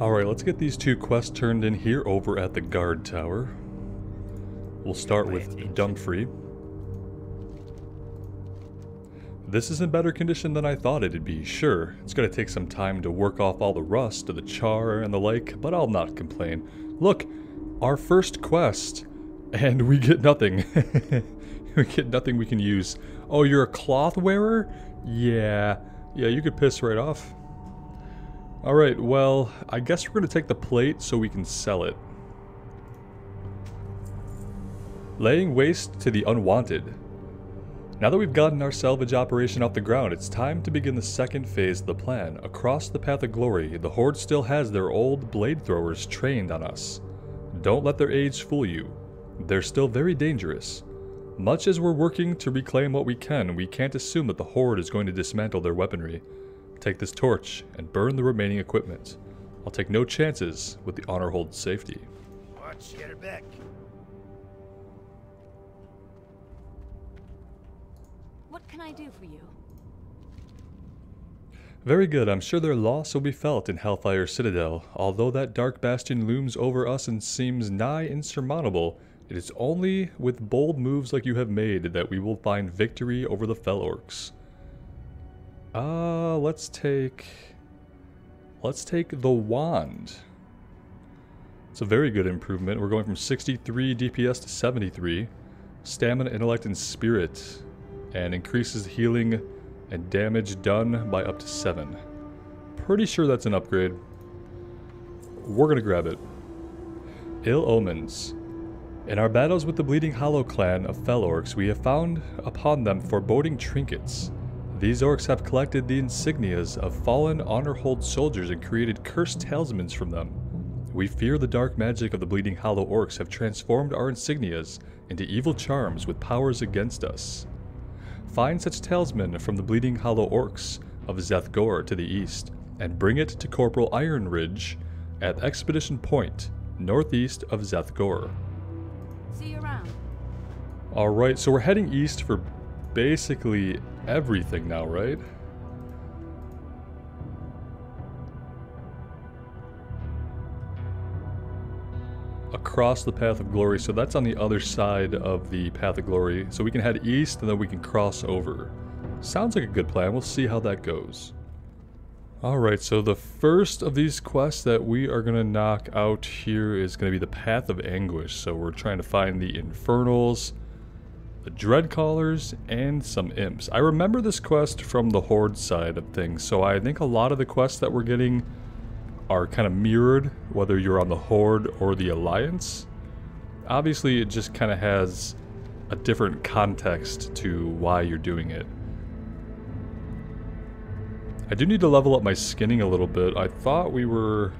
Alright, let's get these two quests turned in here over at the guard tower. We'll start with Dumfrey. This is in better condition than I thought it'd be. Sure, it's gonna take some time to work off all the rust, the char, and the like, but I'll not complain. Look, our first quest, and we get nothing. We get nothing we can use. Oh, you're a cloth wearer? Yeah, you could piss right off. Alright, well, I guess we're gonna take the plate so we can sell it. Laying waste to the unwanted. Now that we've gotten our salvage operation off the ground, it's time to begin the second phase of the plan. Across the Path of Glory, the Horde still has their old blade throwers trained on us. Don't let their age fool you. They're still very dangerous. Much as we're working to reclaim what we can't assume that the Horde is going to dismantle their weaponry. Take this torch and burn the remaining equipment. I'll take no chances with the Honor Hold's safety. Watch, get her back. What can I do for you? Very good. I'm sure their loss will be felt in Hellfire Citadel. Although that dark bastion looms over us and seems nigh insurmountable, it is only with bold moves like you have made that we will find victory over the Fell Orcs. Let's take the wand. It's a very good improvement. We're going from 63 DPS to 73. Stamina, intellect, and spirit. And increases healing and damage done by up to 7. Pretty sure that's an upgrade. We're gonna grab it. Ill Omens. In our battles with the Bleeding Hollow clan of Fell Orcs, we have found upon them foreboding trinkets. These orcs have collected the insignias of fallen Honor Hold soldiers and created cursed talismans from them. We fear the dark magic of the Bleeding Hollow orcs have transformed our insignias into evil charms with powers against us. Find such talisman from the Bleeding Hollow orcs of Zethgor to the east, and bring it to Corporal Iron Ridge at Expedition Point, northeast of Zethgor. See you around. Alright, so we're heading east for basically everything now, right? Across the Path of Glory, so that's on the other side of the Path of Glory. So we can head east and then we can cross over. Sounds like a good plan. We'll see how that goes. Alright, so the first of these quests that we are going to knock out here is going to be the Path of Anguish. So we're trying to find the Infernals, the Dreadcallers, and some Imps. I remember this quest from the Horde side of things, so I think a lot of the quests that we're getting are kind of mirrored, whether you're on the Horde or the Alliance. Obviously, it just kind of has a different context to why you're doing it. I do need to level up my skinning a little bit. I thought we were...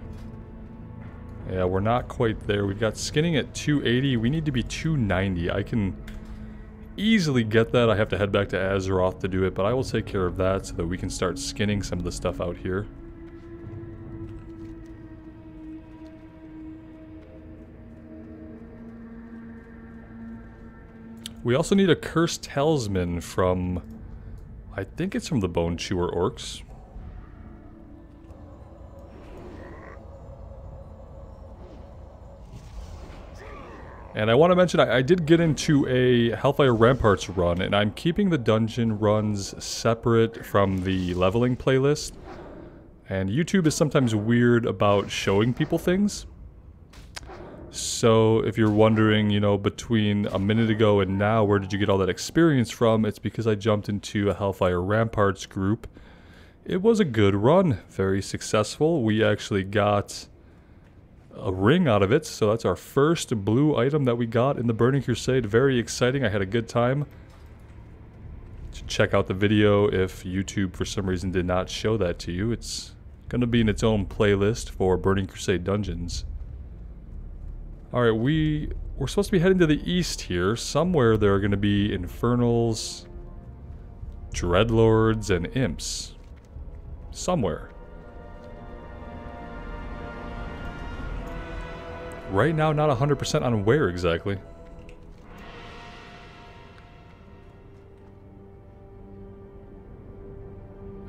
Yeah, we're not quite there. We've got skinning at 280. We need to be 290. I can easily get that. I have to head back to Azeroth to do it, but I will take care of that so that we can start skinning some of the stuff out here. We also need a cursed talisman from... I think it's from the Bone Chewer Orcs. And I want to mention, I did get into a Hellfire Ramparts run, and I'm keeping the dungeon runs separate from the leveling playlist. And YouTube is sometimes weird about showing people things. So if you're wondering, you know, between a minute ago and now, where did you get all that experience from? It's because I jumped into a Hellfire Ramparts group. It was a good run, very successful. We actually got a ring out of it, so that's our first blue item that we got in the Burning Crusade. Very exciting. I had a good time. Check out the video if YouTube for some reason did not show that to you. It's going to be in its own playlist for Burning Crusade dungeons. Alright, we're supposed to be heading to the east here. Somewhere there are going to be Infernals, Dreadlords, and Imps. Somewhere. Right now, not 100% on where exactly.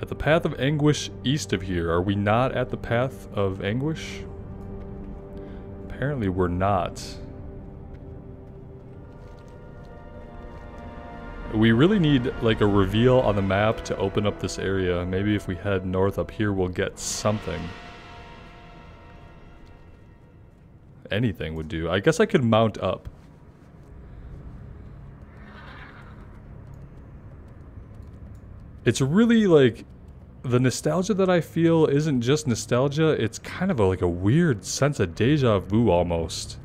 At the Path of Anguish east of here. Are we not at the Path of Anguish? Apparently we're not. We really need like a reveal on the map to open up this area. Maybe if we head north up here we'll get something. Anything would do. I guess I could mount up. It's really like the nostalgia that I feel isn't just nostalgia, it's kind of like a weird sense of deja vu almost.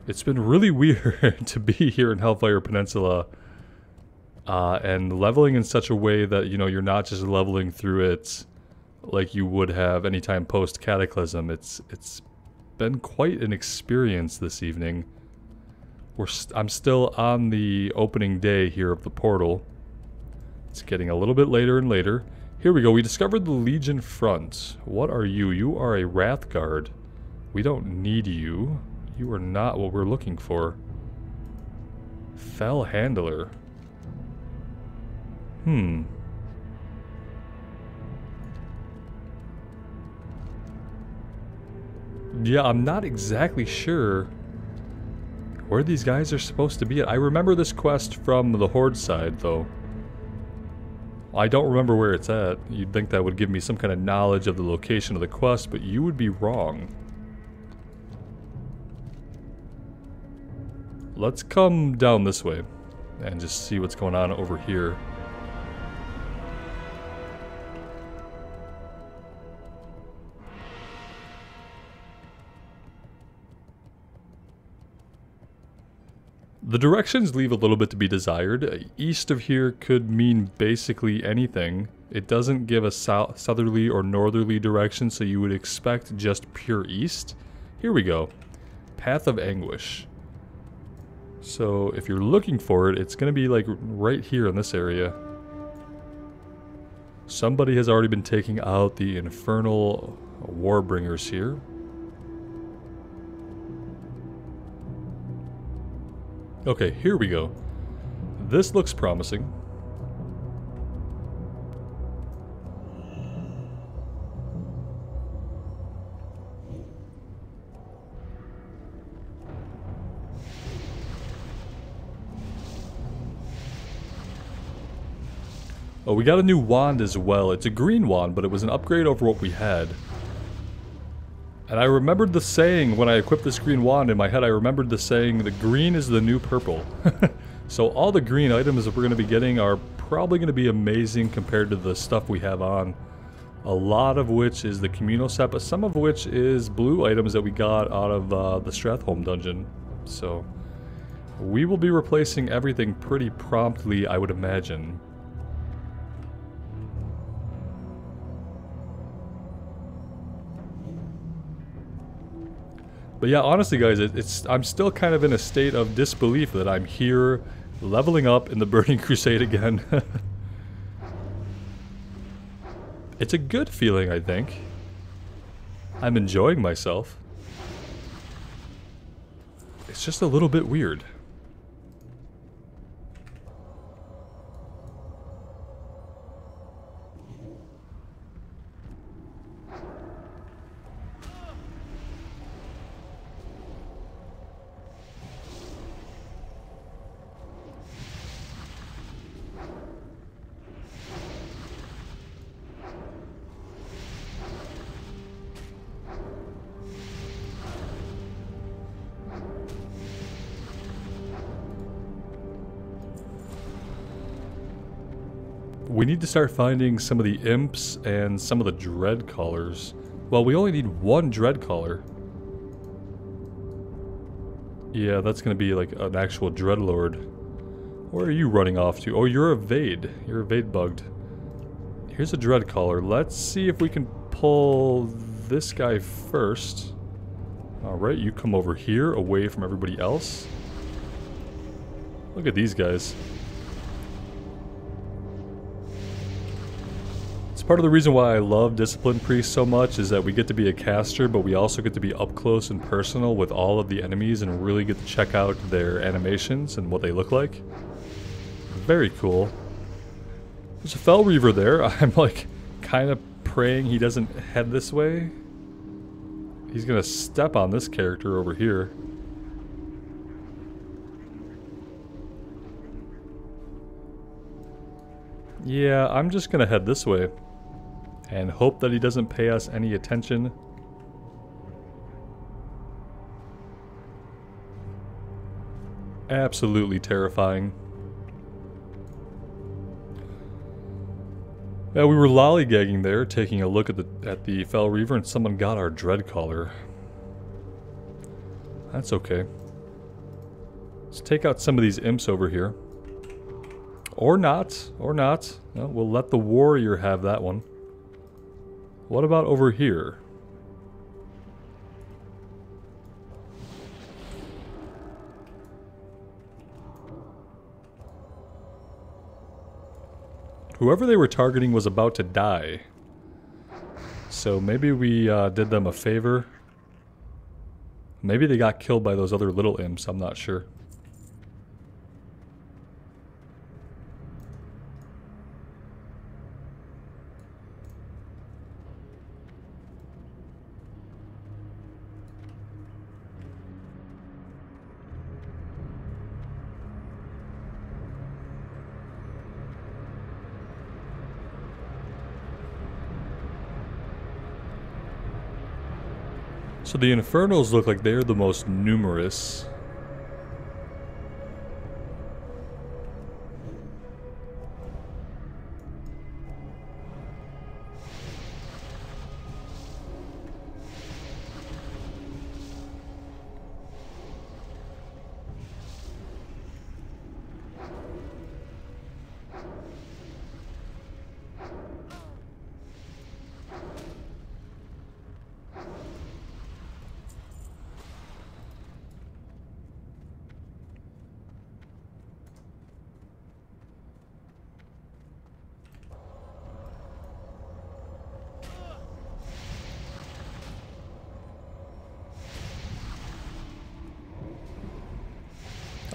It's been really weird to be here in Hellfire Peninsula and leveling in such a way that, you know, you're not just leveling through it like you would have anytime post Cataclysm. It's been quite an experience this evening. I'm still on the opening day here of the portal. It's getting a little bit later and later. Here we go. We discovered the Legion front. What are you? You are a Wrathguard. We don't need you. You are not what we're looking for. Fell Handler. Yeah, I'm not exactly sure where these guys are supposed to be at. I remember this quest from the Horde side, though. I don't remember where it's at. You'd think that would give me some kind of knowledge of the location of the quest, but you would be wrong. Let's come down this way and just see what's going on over here. The directions leave a little bit to be desired. East of here could mean basically anything. It doesn't give a southerly or northerly direction, so you would expect just pure east. Here we go. Path of Anguish. So if you're looking for it, it's going to be like right here in this area. Somebody has already been taking out the infernal warbringers here. Okay, here we go. This looks promising. Oh, we got a new wand as well. It's a green wand, but it was an upgrade over what we had. And I remembered the saying when I equipped this green wand in my head. I remembered the saying, the green is the new purple. So all the green items that we're going to be getting are probably going to be amazing compared to the stuff we have on. A lot of which is the communal set, but some of which is blue items that we got out of the Strathholm dungeon. So we will be replacing everything pretty promptly, I would imagine. But yeah, honestly guys, I'm still kind of in a state of disbelief that I'm here leveling up in the Burning Crusade again. It's a good feeling, I think. I'm enjoying myself. It's just a little bit weird. We need to start finding some of the imps and some of the dread callers. Well, we only need one dread caller. Yeah, that's gonna be like an actual dreadlord. Where are you running off to? Oh, you're evade. You're evade bugged. Here's a dread caller. Let's see if we can pull this guy first. Alright, you come over here away from everybody else. Look at these guys. Part of the reason why I love Discipline Priest so much is that we get to be a caster, but we also get to be up close and personal with all of the enemies and really get to check out their animations and what they look like. Very cool. There's a Fell Reaver there. I'm like kind of praying he doesn't head this way. He's gonna step on this character over here. Yeah, I'm just gonna head this way and hope that he doesn't pay us any attention. Absolutely terrifying. Yeah, we were lollygagging there, taking a look at the Fel Reaver, and someone got our dread collar. That's okay. Let's take out some of these imps over here. Or not, or not. No, we'll let the warrior have that one. What about over here? Whoever they were targeting was about to die. So maybe we did them a favor. Maybe they got killed by those other little imps, I'm not sure. So the Infernals look like they're the most numerous.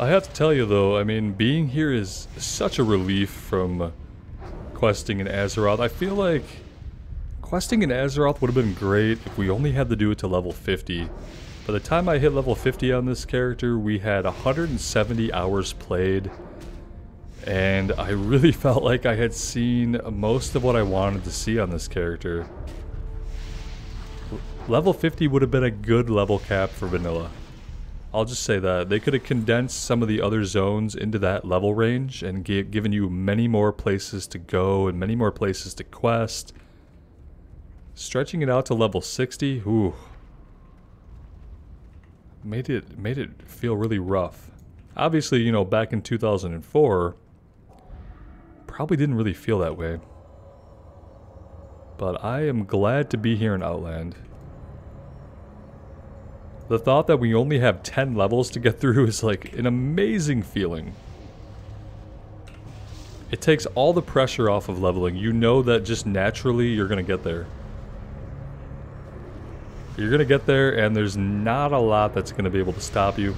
I have to tell you though, I mean, being here is such a relief from questing in Azeroth. I feel like questing in Azeroth would have been great if we only had to do it to level 50. By the time I hit level 50 on this character, we had 170 hours played, and I really felt like I had seen most of what I wanted to see on this character. Level 50 would have been a good level cap for vanilla. I'll just say that. They could have condensed some of the other zones into that level range and given you many more places to go and many more places to quest. Stretching it out to level 60, ooh. Made it feel really rough. Obviously, you know, back in 2004, probably didn't really feel that way. But I am glad to be here in Outland. The thought that we only have 10 levels to get through is like an amazing feeling. It takes all the pressure off of leveling. You know that just naturally you're gonna get there. You're gonna get there and there's not a lot that's gonna be able to stop you.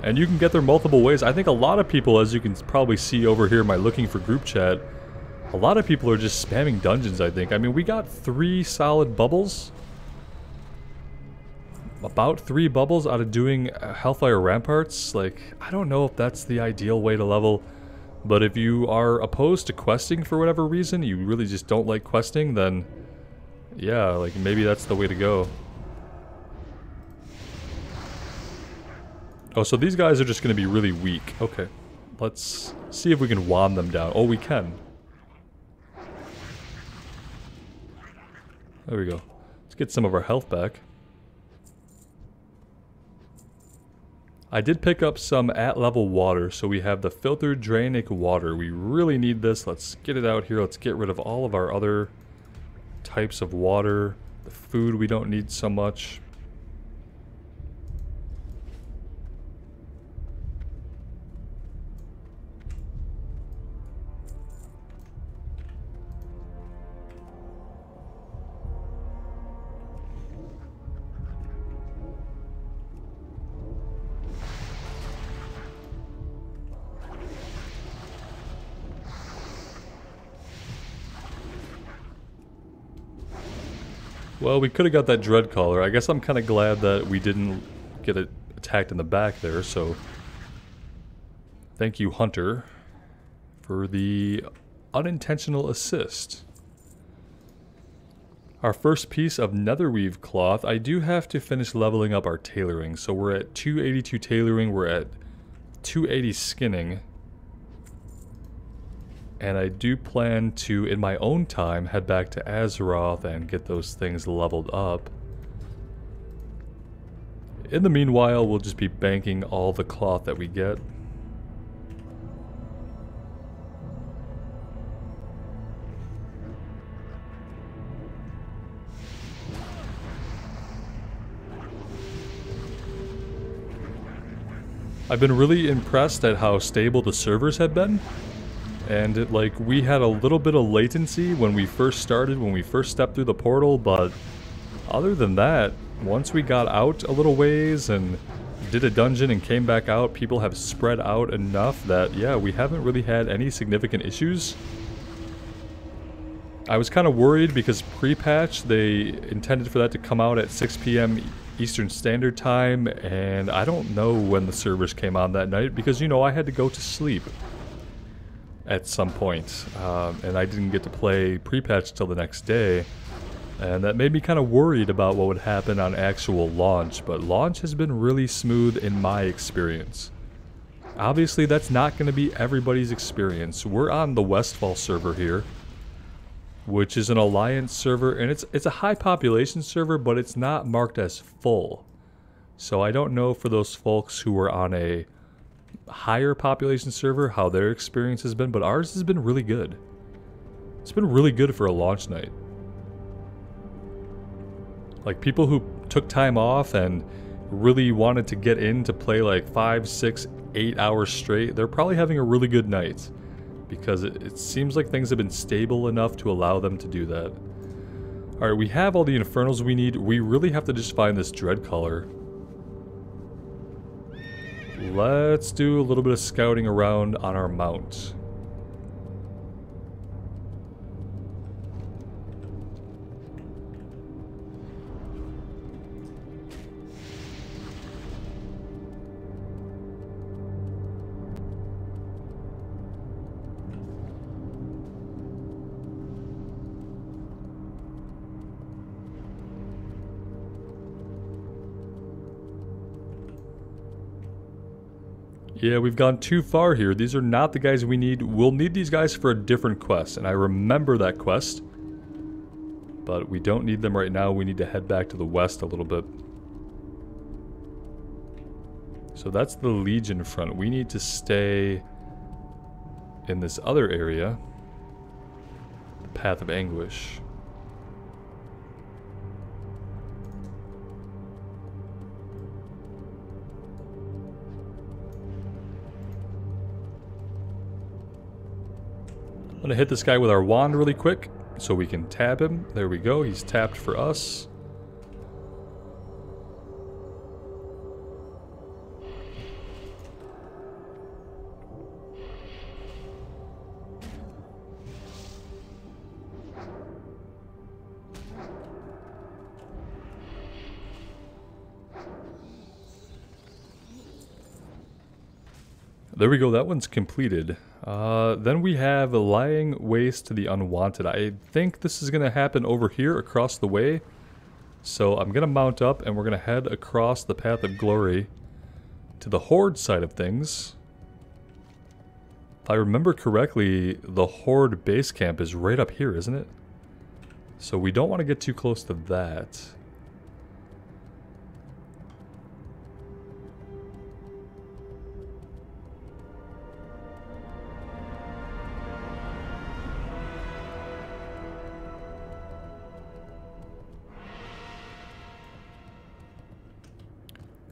And you can get there multiple ways. I think a lot of people, as you can probably see over here in my looking for group chat, a lot of people are just spamming dungeons, I think. I mean, we got 3 solid bubbles. About 3 bubbles out of doing Hellfire Ramparts. Like, I don't know if that's the ideal way to level, but if you are opposed to questing for whatever reason, you really just don't like questing, then yeah, like maybe that's the way to go. Oh, so these guys are just going to be really weak. Okay, let's see if we can wand them down. Oh, we can. There we go. Let's get some of our health back. I did pick up some at-level water, so we have the filtered Drainic water. We really need this. Let's get it out here. Let's get rid of all of our other types of water. The food we don't need so much. Well, we could have got that dread collar. I guess I'm kind of glad that we didn't get attacked in the back there, so... Thank you, Hunter, for the unintentional assist. Our first piece of netherweave cloth. I do have to finish leveling up our tailoring. So we're at 282 tailoring, we're at 280 skinning. And I do plan to, in my own time, head back to Azeroth and get those things leveled up. In the meanwhile, we'll just be banking all the cloth that we get. I've been really impressed at how stable the servers have been. And like, we had a little bit of latency when we first started, when we first stepped through the portal, but other than that, once we got out a little ways and did a dungeon and came back out, people have spread out enough that, yeah, we haven't really had any significant issues. I was kind of worried because pre-patch, they intended for that to come out at 6 p.m. Eastern Standard Time, and I don't know when the servers came on that night because, you know, I had to go to sleep at some point, and I didn't get to play pre-patch till the next day, and that made me kind of worried about what would happen on actual launch, but launch has been really smooth in my experience. Obviously, that's not going to be everybody's experience. We're on the Westfall server here, which is an alliance server, and it's a high population server, but it's not marked as full. So I don't know for those folks who are on a higher population server how their experience has been, but ours has been really good. It's been really good for a launch night. Like, people who took time off and really wanted to get in to play like 5, 6, 8 hours straight, they're probably having a really good night. Because it seems like things have been stable enough to allow them to do that. Alright, we have all the infernals we need. We really have to just find this dread color. Let's do a little bit of scouting around on our mount. Yeah, we've gone too far here. These are not the guys we need. We'll need these guys for a different quest, and I remember that quest. But we don't need them right now. We need to head back to the west a little bit. So that's the Legion front. We need to stay in this other area. The Path of Anguish. I'm gonna hit this guy with our wand really quick so we can tap him. There we go, he's tapped for us. There we go, that one's completed. Then we have Lying Waste to the Unwanted. I think this is going to happen over here across the way. So I'm going to mount up and we're going to head across the Path of Glory to the Horde side of things. If I remember correctly, the Horde base camp is right up here, isn't it? So we don't want to get too close to that.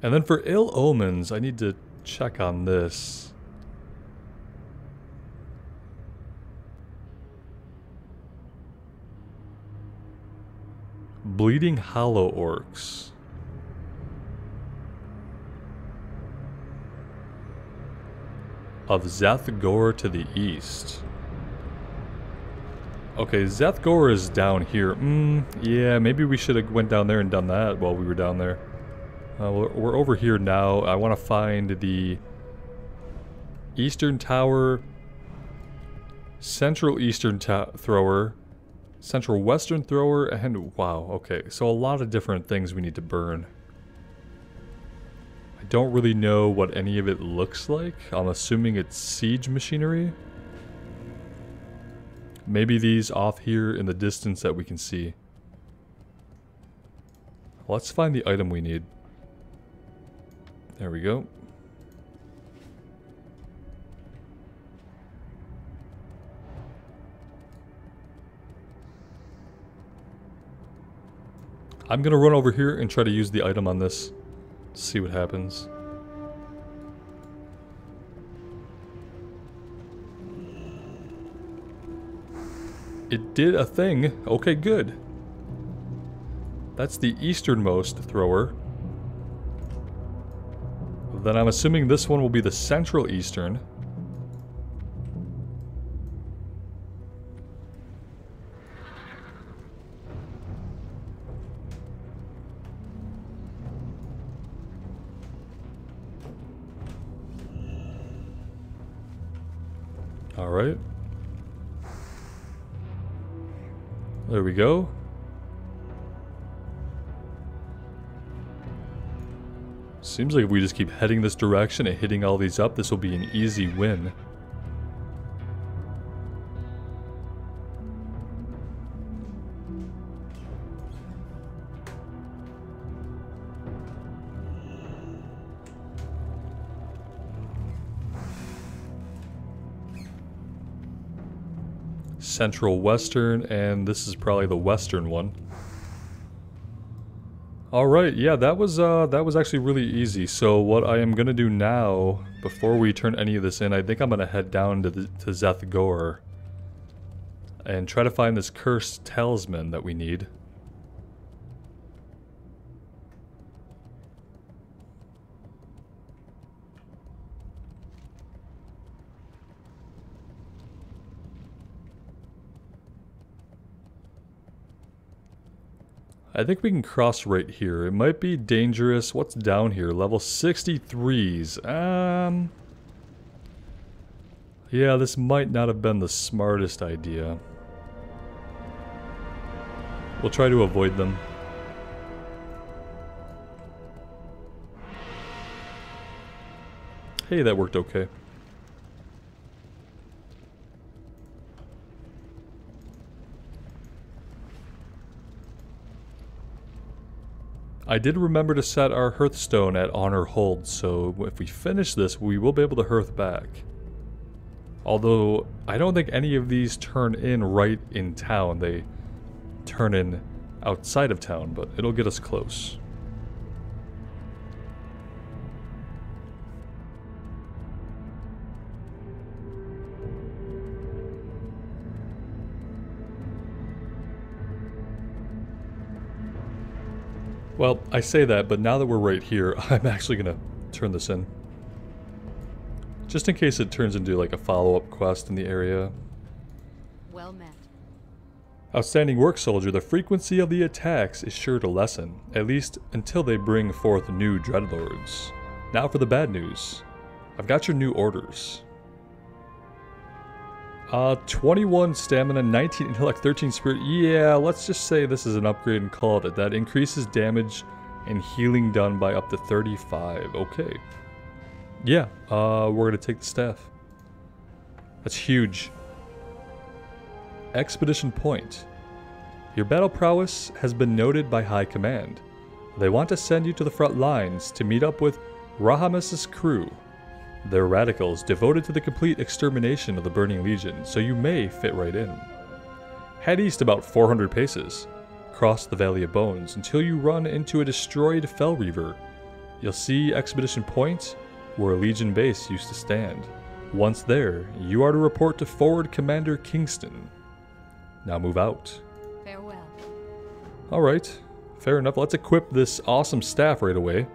And then for Ill Omens, I need to check on this. Bleeding Hollow Orcs. Of Zathgor to the east. Okay, Zethgor is down here. Yeah, maybe we should have went down there and done that while we were down there. We're over here now. I want to find the Eastern Tower, Central Eastern Thrower, Central Western Thrower, and wow, okay. So a lot of different things we need to burn. I don't really know what any of it looks like. I'm assuming it's siege machinery. Maybe these off here in the distance that we can see. Let's find the item we need. There we go. I'm gonna run over here and try to use the item on this. See what happens. It did a thing. Okay, good. That's the easternmost thrower. Then I'm assuming this one will be the central eastern. Alright. There we go. Seems like if we just keep heading this direction and hitting all these up, this will be an easy win. Central Western, and this is probably the Western one. Alright, yeah, that was actually really easy. So what I am gonna do now, before we turn any of this in, I think I'm gonna head down to Zethgor and try to find this cursed talisman that we need. I think we can cross right here. It might be dangerous. What's down here? Level 63s. Yeah, this might not have been the smartest idea. We'll try to avoid them. Hey, that worked okay. I did remember to set our hearthstone at honor hold, so if we finish this, we will be able to hearth back. Although, I don't think any of these turn in right in town. They turn in outside of town, but it'll get us close. Well, I say that, but now that we're right here, I'm actually going to turn this in. Just in case it turns into like a follow-up quest in the area. Well met. Outstanding work, soldier. The frequency of the attacks is sure to lessen, at least until they bring forth new dreadlords. Now for the bad news. I've got your new orders. 21 stamina, 19 intellect, 13 spirit. Yeah, let's just say this is an upgrade and call it that. Increases damage and healing done by up to 35. Okay. Yeah, we're gonna take the staff. That's huge. Expedition point. Your battle prowess has been noted by High Command. They want to send you to the front lines to meet up with Rahamis' crew. They're radicals devoted to the complete extermination of the Burning Legion, so you may fit right in. Head east about 400 paces. Cross the Valley of Bones until you run into a destroyed Fell Reaver. You'll see Expedition Point, where a Legion base used to stand. Once there, you are to report to Forward Commander Kingston. Now move out. Farewell. Alright, fair enough. Let's equip this awesome staff right away.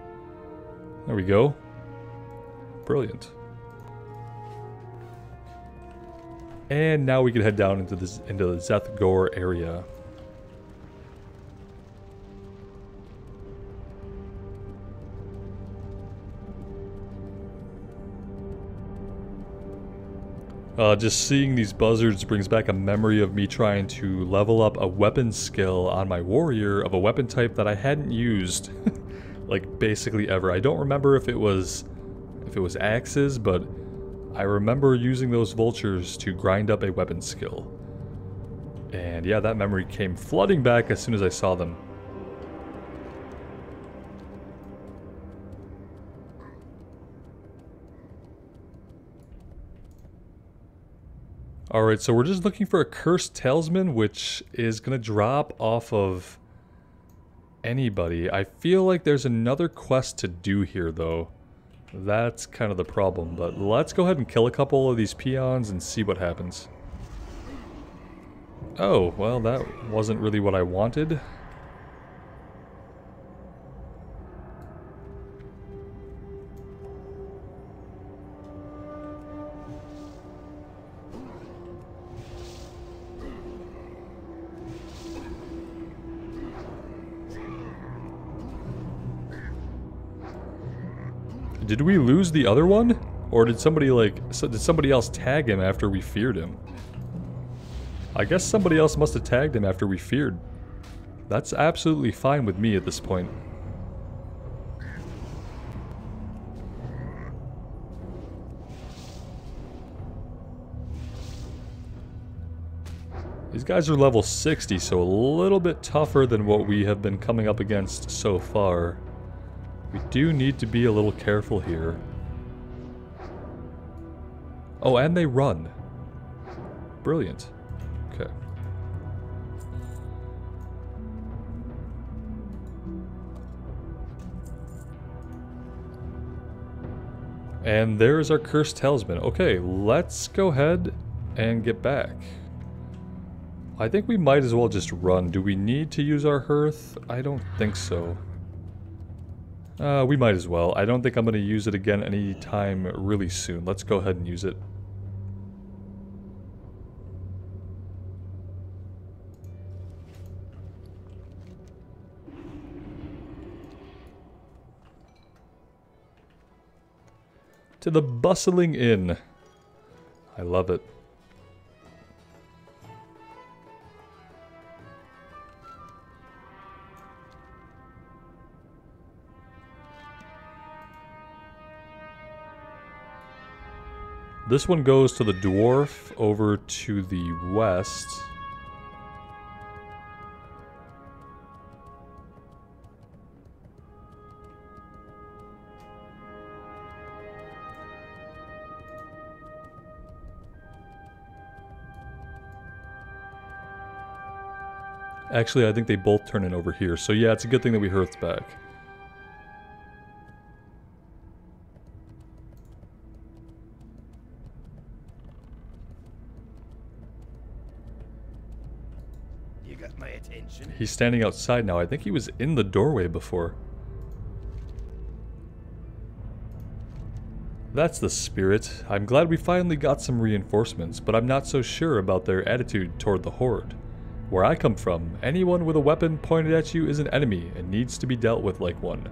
There we go. Brilliant. And now we can head down into the Zeth Gore area. Just seeing these buzzards brings back a memory of me trying to level up a weapon skill on my warrior of a weapon type that I hadn't used like basically ever. I don't remember if it was axes, but I remember using those vultures to grind up a weapon skill. And yeah, that memory came flooding back as soon as I saw them. Alright, so we're just looking for a Cursed Talisman, which is going to drop off of anybody. I feel like there's another quest to do here, though. That's kind of the problem, but let's go ahead and kill a couple of these peons and see what happens. Oh, well, that wasn't really what I wanted. Did we lose the other one? Or did somebody did somebody else tag him after we feared him? I guess somebody else must have tagged him after we feared. That's absolutely fine with me at this point. These guys are level 60, so a little bit tougher than what we have been coming up against so far. We do need to be a little careful here. Oh, and they run. Brilliant. Okay. And there's our Cursed Talisman. Okay, let's go ahead and get back. I think we might as well just run. Do we need to use our hearth? I don't think so. We might as well. I don't think I'm going to use it again anytime really soon. Let's go ahead and use it. To the bustling inn. I love it. This one goes to the dwarf over to the west. Actually, I think they both turn in over here. So yeah, it's a good thing that we hearthed back. He's standing outside now. I think he was in the doorway before. That's the spirit. I'm glad we finally got some reinforcements, but I'm not so sure about their attitude toward the Horde. Where I come from, anyone with a weapon pointed at you is an enemy and needs to be dealt with like one.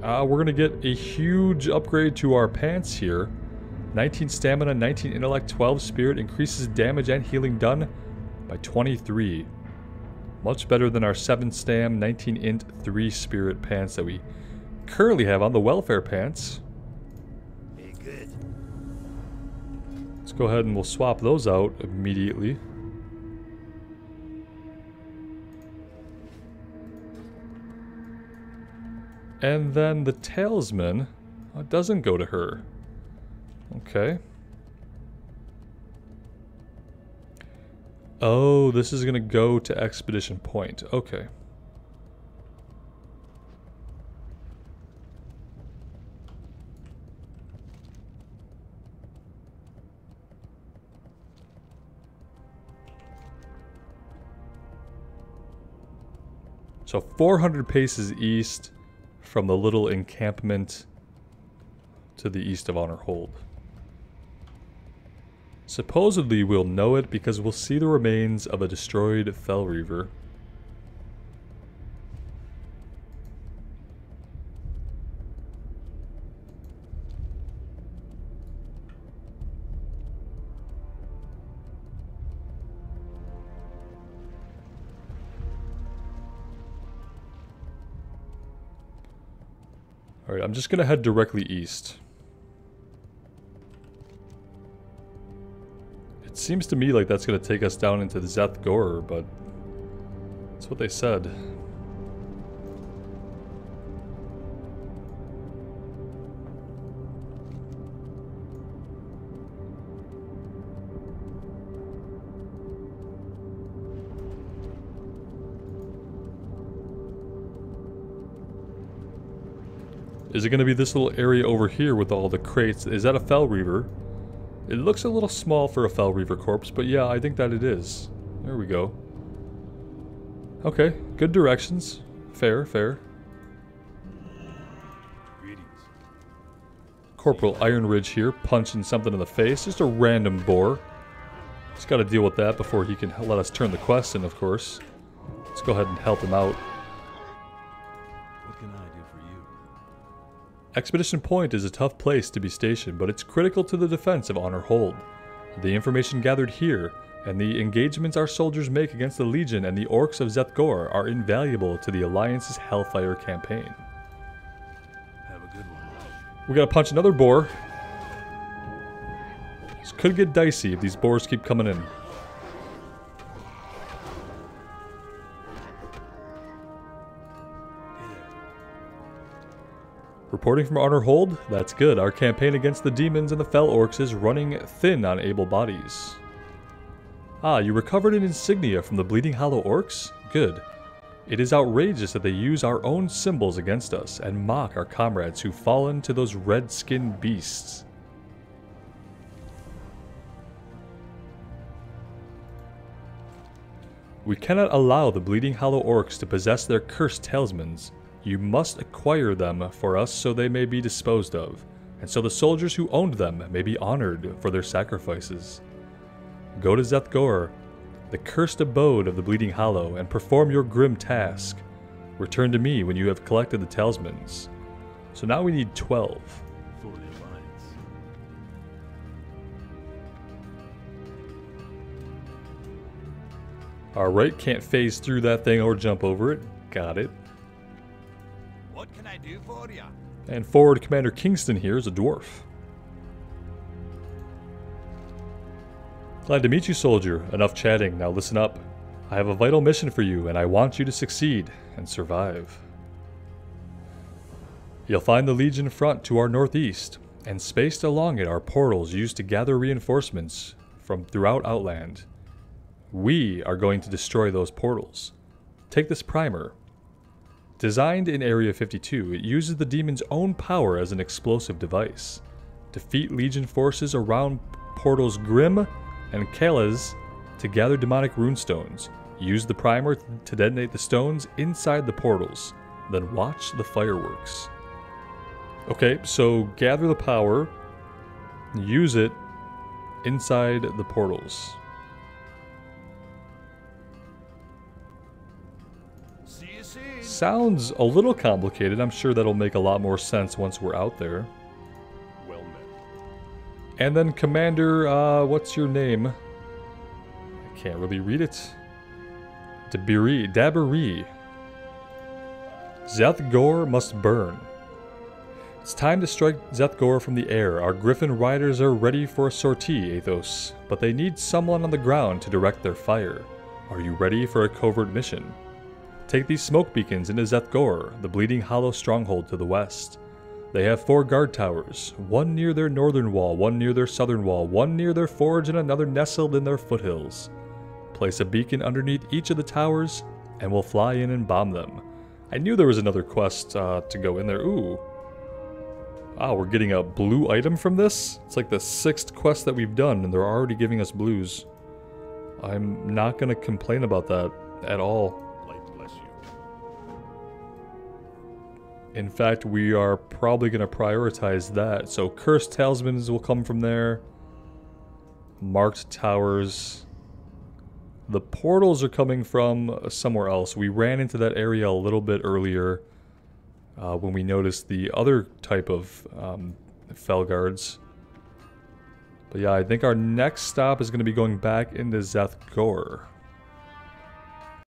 We're gonna get a huge upgrade to our pants here. 19 stamina, 19 intellect, 12 spirit, increases damage and healing done by 23. Much better than our 7 stam, 19 int, 3 spirit pants that we currently have on the welfare pants. Hey, good. Let's go ahead and we'll swap those out immediately. And then the talisman doesn't go to her. Okay. Oh, this is going to go to Expedition Point. Okay. So 400 paces east from the little encampment to the east of Honor Hold. Supposedly we'll know it because we'll see the remains of a destroyed Fel Reaver. Alright, I'm just gonna head directly east. It seems to me like that's gonna take us down into the Zeth-Gor, but that's what they said. Is it going to be this little area over here with all the crates? Is that a Fel Reaver? It looks a little small for a Fel Reaver corpse, but yeah, I think that it is. There we go. Okay, good directions. Fair, fair. Greetings. Corporal Iron Ridge here, punching something in the face. Just a random boar. Just got to deal with that before he can let us turn the quest in, of course. Let's go ahead and help him out. What can I do for you? Expedition Point is a tough place to be stationed, but it's critical to the defense of Honor Hold. The information gathered here, and the engagements our soldiers make against the Legion and the Orcs of Zeth-Gor are invaluable to the Alliance's Hellfire campaign. Have a good one. We gotta punch another boar. This could get dicey if these boars keep coming in. Reporting from Honor Hold? That's good. Our campaign against the demons and the Fel Orcs is running thin on able bodies. Ah, you recovered an insignia from the Bleeding Hollow Orcs? Good. It is outrageous that they use our own symbols against us and mock our comrades who've fallen to those red-skinned beasts. We cannot allow the Bleeding Hollow Orcs to possess their cursed talismans. You must acquire them for us so they may be disposed of, and so the soldiers who owned them may be honored for their sacrifices. Go to Zeth-Gor, the cursed abode of the Bleeding Hollow, and perform your grim task. Return to me when you have collected the talismans. So now we need 12. For the Alliance. Alright, can't phase through that thing or jump over it. Got it. What can I do for ya? And forward Commander Kingston here is a dwarf. Glad to meet you, soldier. Enough chatting, now listen up. I have a vital mission for you, and I want you to succeed and survive. You'll find the Legion front to our northeast, and spaced along it are portals used to gather reinforcements from throughout Outland. We are going to destroy those portals. Take this primer. Designed in Area 52, it uses the demon's own power as an explosive device. Defeat Legion forces around portals Grim and Kalez to gather demonic runestones. Use the primer to detonate the stones inside the portals. Then watch the fireworks. Okay, so gather the power, use it inside the portals. See you soon. Sounds a little complicated. I'm sure that'll make a lot more sense once we're out there. Well met. And then Commander, what's your name? I can't really read it. Dabiri. Zeth-Gor must burn. It's time to strike Zeth-Gor from the air. Our Griffin riders are ready for a sortie, Athos, but they need someone on the ground to direct their fire. Are you ready for a covert mission? Take these smoke beacons into Zeth-Gor, the Bleeding Hollow stronghold to the west. They have 4 guard towers, one near their northern wall, one near their southern wall, one near their forge, and another nestled in their foothills. Place a beacon underneath each of the towers, and we'll fly in and bomb them. I knew there was another quest to go in there. Ooh. Ah, we're getting a blue item from this? It's like the 6th quest that we've done, and they're already giving us blues. I'm not going to complain about that at all. Light bless you. In fact, we are probably going to prioritize that. So cursed talismans will come from there. Marked towers. The portals are coming from somewhere else. We ran into that area a little bit earlier when we noticed the other type of Fel Guards. But yeah, I think our next stop is going to be going back into Zethgor.